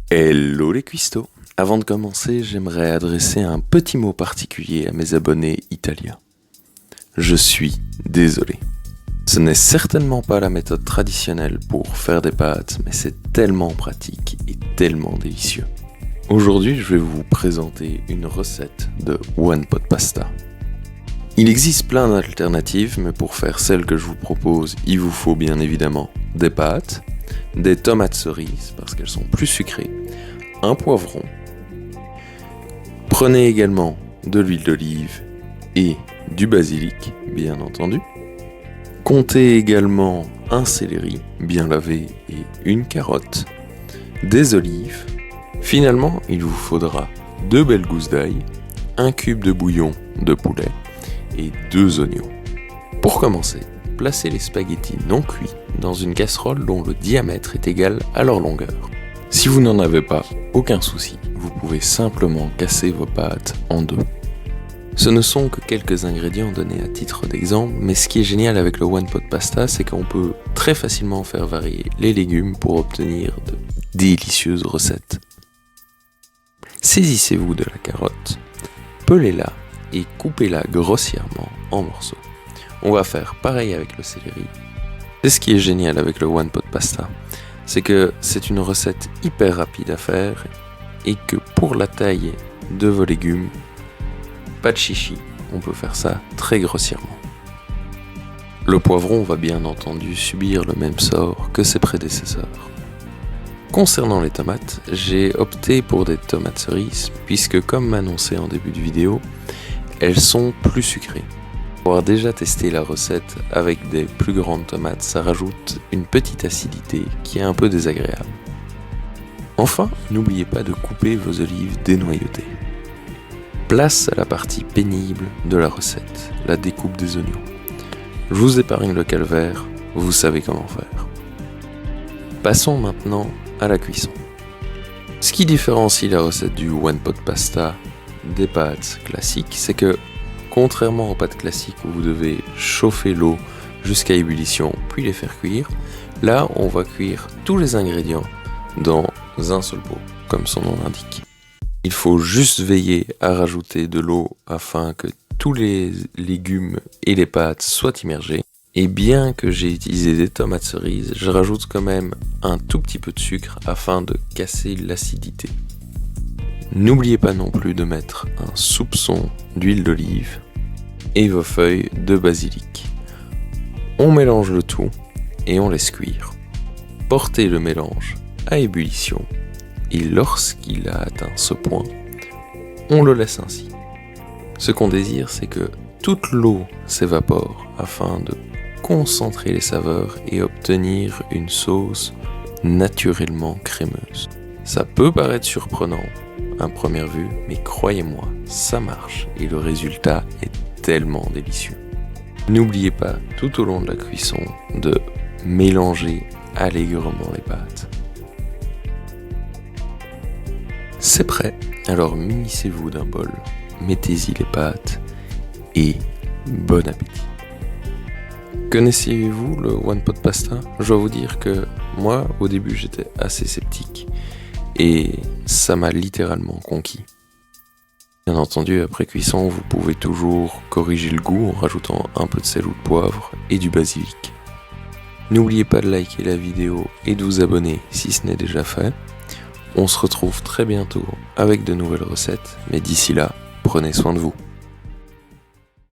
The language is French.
Hello les cuistots! Avant de commencer, j'aimerais adresser un petit mot particulier à mes abonnés italiens. Je suis désolé. Ce n'est certainement pas la méthode traditionnelle pour faire des pâtes, mais c'est tellement pratique et tellement délicieux. Aujourd'hui, je vais vous présenter une recette de One Pot Pasta. Il existe plein d'alternatives, mais pour faire celle que je vous propose, il vous faut bien évidemment des pâtes, des tomates cerises parce qu'elles sont plus sucrées, un poivron. Prenez également de l'huile d'olive et du basilic, bien entendu. Comptez également un céleri bien lavé et une carotte, des olives. Finalement, il vous faudra 2 belles gousses d'ail, un cube de bouillon de poulet et 2 oignons. Pour commencer, placez les spaghettis non cuits dans une casserole dont le diamètre est égal à leur longueur. Si vous n'en avez pas, aucun souci, vous pouvez simplement casser vos pâtes en deux. Ce ne sont que quelques ingrédients donnés à titre d'exemple, mais ce qui est génial avec le One Pot Pasta, c'est qu'on peut très facilement faire varier les légumes pour obtenir de délicieuses recettes. Saisissez-vous de la carotte, pelez-la et coupez-la grossièrement en morceaux. On va faire pareil avec le céleri. C'est ce qui est génial avec le One Pot Pasta, c'est que c'est une recette hyper rapide à faire et que pour la taille de vos légumes, pas de chichi, on peut faire ça très grossièrement. Le poivron va bien entendu subir le même sort que ses prédécesseurs. Concernant les tomates, j'ai opté pour des tomates cerises puisque comme annoncé en début de vidéo, elles sont plus sucrées. Pour avoir déjà testé la recette avec des plus grandes tomates, ça rajoute une petite acidité qui est un peu désagréable. Enfin, n'oubliez pas de couper vos olives dénoyautées. Place à la partie pénible de la recette, la découpe des oignons. Je vous épargne le calvaire, vous savez comment faire. Passons maintenant à la cuisson. Ce qui différencie la recette du One Pot Pasta des pâtes classiques, c'est que contrairement aux pâtes classiques où vous devez chauffer l'eau jusqu'à ébullition puis les faire cuire, là on va cuire tous les ingrédients dans un seul pot, comme son nom l'indique. Il faut juste veiller à rajouter de l'eau afin que tous les légumes et les pâtes soient immergés. Et bien que j'ai utilisé des tomates cerises, je rajoute quand même un tout petit peu de sucre afin de casser l'acidité. N'oubliez pas non plus de mettre un soupçon d'huile d'olive et vos feuilles de basilic. On mélange le tout et on laisse cuire. Portez le mélange à ébullition et lorsqu'il a atteint ce point, on le laisse ainsi. Ce qu'on désire, c'est que toute l'eau s'évapore afin de concentrer les saveurs et obtenir une sauce naturellement crémeuse. Ça peut paraître surprenant à première vue, mais croyez-moi, ça marche et le résultat est tellement délicieux. N'oubliez pas tout au long de la cuisson de mélanger allègrement les pâtes. C'est prêt, alors munissez-vous d'un bol, mettez-y les pâtes et bon appétit. Connaissiez-vous le One Pot Pasta? Je dois vous dire que moi, au début, j'étais assez sceptique et ça m'a littéralement conquis. Bien entendu, après cuisson, vous pouvez toujours corriger le goût en rajoutant un peu de sel ou de poivre et du basilic. N'oubliez pas de liker la vidéo et de vous abonner si ce n'est déjà fait. On se retrouve très bientôt avec de nouvelles recettes, mais d'ici là, prenez soin de vous.